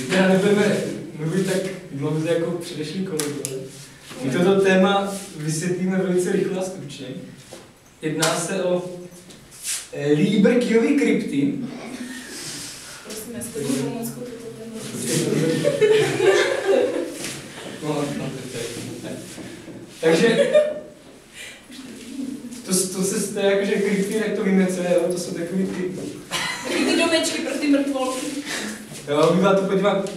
Já nebudeme mluvit tak dlouze jako předešlý kolegové. My toto téma vysvětlíme velice rychle a stručně. Jedná se o Lieberkiovy krypty. Prosím, já jste budu moc toto Takže to se jste jakože krypty, jak to víme, co je, to jsou takový ty... Takový ty domečky pro ty mrtvolky. Jo, bývá to podívat...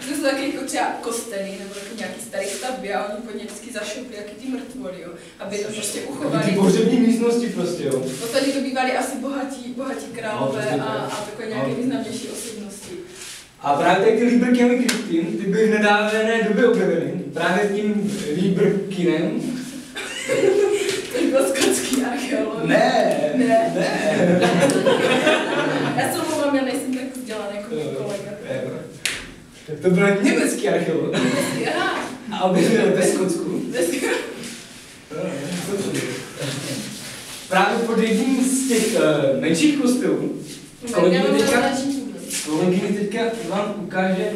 To jsou taky jako třeba kostely, nebo jako nějaký starý stavby a oni pod ně vždycky zašoupli jaký ty mrtvoly, jo, aby to prostě uchovali. Ty pohřební místnosti prostě, jo. No tady to bývali asi bohatí králové a takové nějaké významnější osobnosti. A právě ty Lieberkiovy krypty, ty byly v nedávné době objeveny právě tím Lieberkinem. To byl skotský archeolog. Ne. Já se omlouvám, já nejsem tak vzdělaný jako můj kolega. To byl německý archeolog. A objevil ve Skotsku. Právě pod jedním z těch menších kostelů. Kolegyně teďka vám ukáže.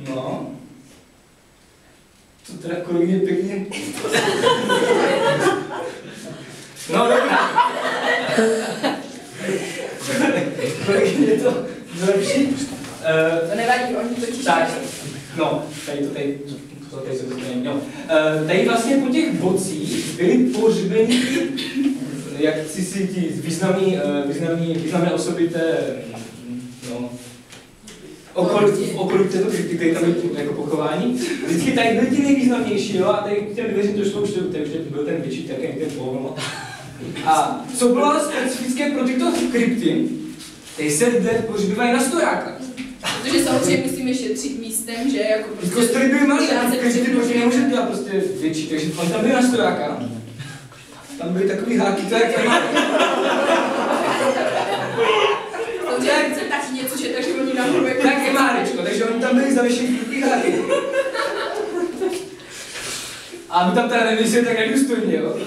No. To teda kolegyně pěkně. No dobrá. Kolegyně to zlepší. To nevadí, oni totiž... Tak, no, tady se dostaneme, no. Tady vlastně po těch bocích byly pohřbeny, jak si ti významné osoby té, no, okolí této krypty, které tam byly jako pochování. Vždycky tady byly ti nejvýznamnější, jo, a tady k těm dveřím došlo už byl ten větší, tak jak ten pohovno. A co bylo ale specifické pro tyto krypty, tady se lidé pohřbívají na stojáka. Protože samozřejmě musíme šetřit místem, že jako prostě... Kostely byly malý, a ty krypty prostě nemůžete dělat prostě větší, takže on tam byl na stojáka. Tam byly takový háky, to jak tam má. Samozřejmě chce taky něco, že takže oni nahoru jako... Tak je márečko, takže oni tam byli zavěšení takový háky. A aby tam teda nevěsili tak nedůstojně, jo.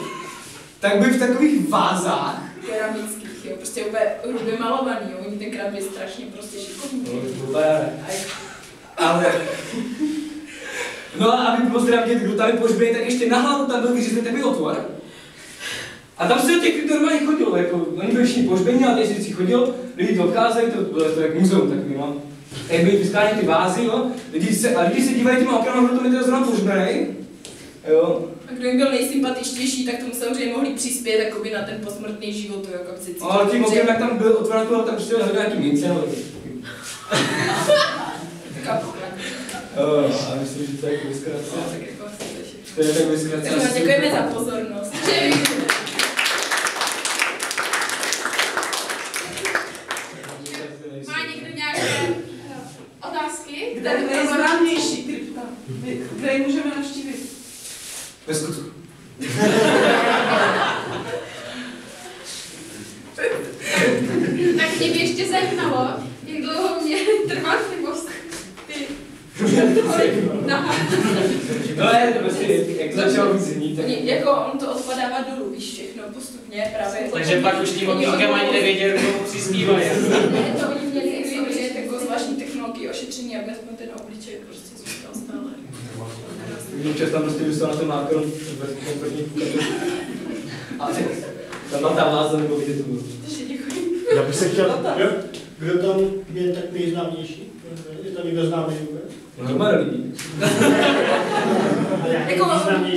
Tak byli v takových vázách. Keramických, jo, prostě úplně hrubě malovaný, jo, oni tenkrát byli strašně prostě šikovní. Ale... No a aby bylo zdravé, kdo tam je pohřbený, tak ještě na hlavu tam byl vyřízený takový otvor. A tam se do těch krypt normálně chodilo, jako, oni byli všichni pohřbení, ale teď si chodil, lidi to obcházeli, to bylo to jako muzeum takový, no. Tady byly vyskány ty vázy, jo, lidi se dívají těma okrama, kdo to je zrovna pohřbený, jo. A kdo jim byl nejsympatičtější, tak tomu samozřejmě mohli přispět jakoby na ten posmrtný život, jako si cítil. Ale tím okem, jak tam byl otvor, tam prostě hledal nějaký mince, nebo taková pokladní. A myslím, že to je jako vyzkrace. No, tak jako asi to je všechno. To je tak vyzkrace. Takže děkujeme za pozornost. Má někdo nějaké otázky? Kde je nejznámější krypta? Kde ji můžeme navštívit? Ve Skotsku. Tak mě by ještě zajímalo, jak dlouho mě trvat nebo ty... No je, prostě, jak začalo víc znít, tak... Jako on to odpadává dolů, víš, všechno postupně právě. Takže pak už tím okénkem ani nevěděli, kdo mu přispívají. Ne, to oni měli samozřejmě takovou zvláštní technologii ošetření, aby aspoň ten obličej prostě zůstal stále. Občas tam prostě vystal na tom nákon v první půlkatu. A tam byla ta váza, nebo vidět to bylo. Takže děkuji. Já bych se chtěl... Kdo tam je tak nejznámější? Je tam někdo známý vůbec? Hromada lidí. Jako,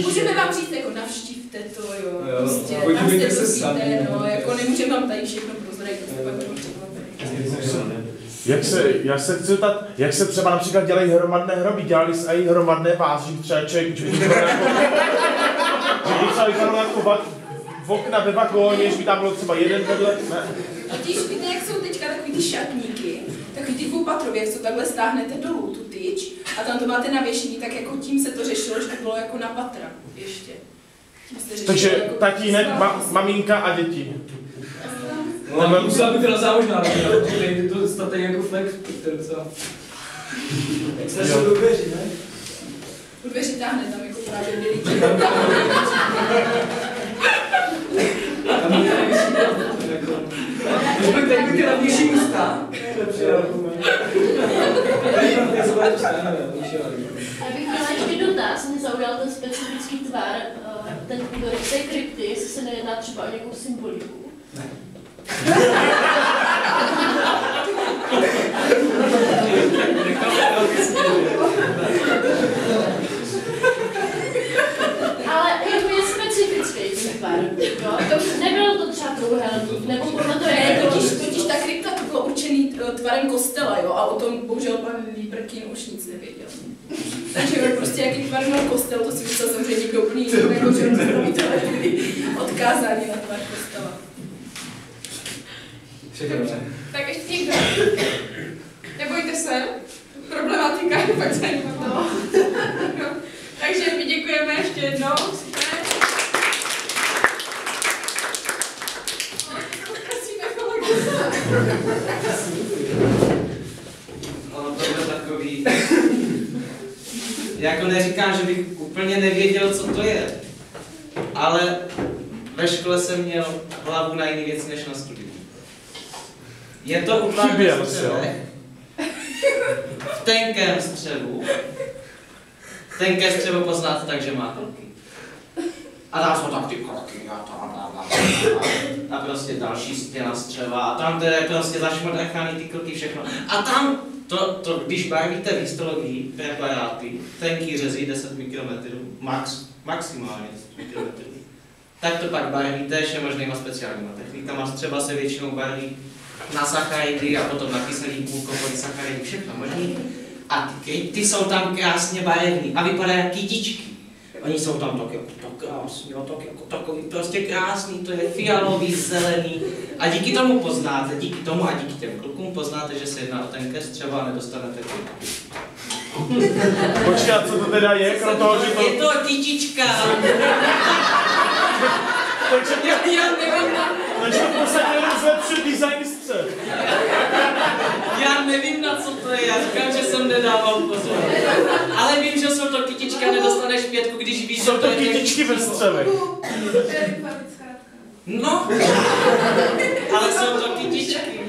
můžeme vám říct, jako navštívte to, jo. Prostě, podívejte se sami. No, jako nemůžeme vám tady všechno prozradit, to pak budou Já se chci zeptat, jak se třeba například dělají hromadné hroby? Dělali jste i hromadné vázy, že třeba člověk, že by třeba vypadalo jako v okna ve vagóně, že by tam bylo třeba jeden vedle, ne? Totiž víte, jak jsou teďka takový ty šatníky, takový ty dvoupatrově, jak to takhle stáhnete dolů, tu tyč, a tam to máte navěšení, tak jako tím se to řešilo, že to bylo jako na patra ještě. Takže jako tatínek, maminka a děti. No, ale musela být teda zámožná, protože to statej jako flex, to je docela... Jak se to do dveří, ne? U dveří táhne, tam jako právě byli. Tam Když byly tady ty levnější místa. Nejlepší argument. Já bych měla ještě dotaz, mě zaujal ten specifický tvar, ten půdorys té krypty, jestli se nejedná třeba o nějakou symboliku. Ne. Ale jako je specifický ten tvar, jo? To nebylo to třeba trouhelník, nebo podle to je Totiž ta krypta to bylo určený tvarem kostela, jo, a o tom bohužel pan Líbrkin už nic nevěděl. Takže prostě jaký tvar měl kostel, to si myslel jsem, že někdo úplný, jako že představitelé byli odkázáni na tvar kostela. Tak ještě někdo. Nebojte se, problematika je fakt zajímavá. No. Takže my děkujeme ještě jednou. Super. Prosíme kolegu. Ono to bylo takový. Jako neříkám, že bych úplně nevěděl, co to je. Ale ve škole jsem měl hlavu na jiné věci než na studiu. Je to úplně v střevech. V tenkém střevu. Tenké střevo poznáte tak, že má kolky. A tam jsou tak ty kolky a prostě další stěna střeva a tam to je prostě zašmodrchaný ty kolky, všechno. A tam to když barvíte v histologii preparáty, tenký řezy 10 mikrometrů, maximálně 10 mikrometrů, tak to pak barvíte ještě možnýma speciálníma technikama. Třeba se většinou barví na sacharidy a potom na kyselý půlkový sacharidy, všechno možný. A ty jsou tam krásně barevný a vypadají jak kytičky. Oni jsou tam tak krásný, tak jako takový prostě krásný, to je fialový, zelený. A díky tomu poznáte, díky tomu a díky těm klukům poznáte, že se jedná o tenké střeva a nedostanete to. Počkej, a co to teda je, krom toho, že to... Je to kytička! Takže Já nevím, takže to prostě jenom zlepšit design střev. Já nevím, na co to je, já říkám, že jsem nedával pozor. Ale vím, že jsou to kytička, nedostaneš 5, když víš, Jsou že to to je kytičky ve střevech. No, ale jsou to kytičky.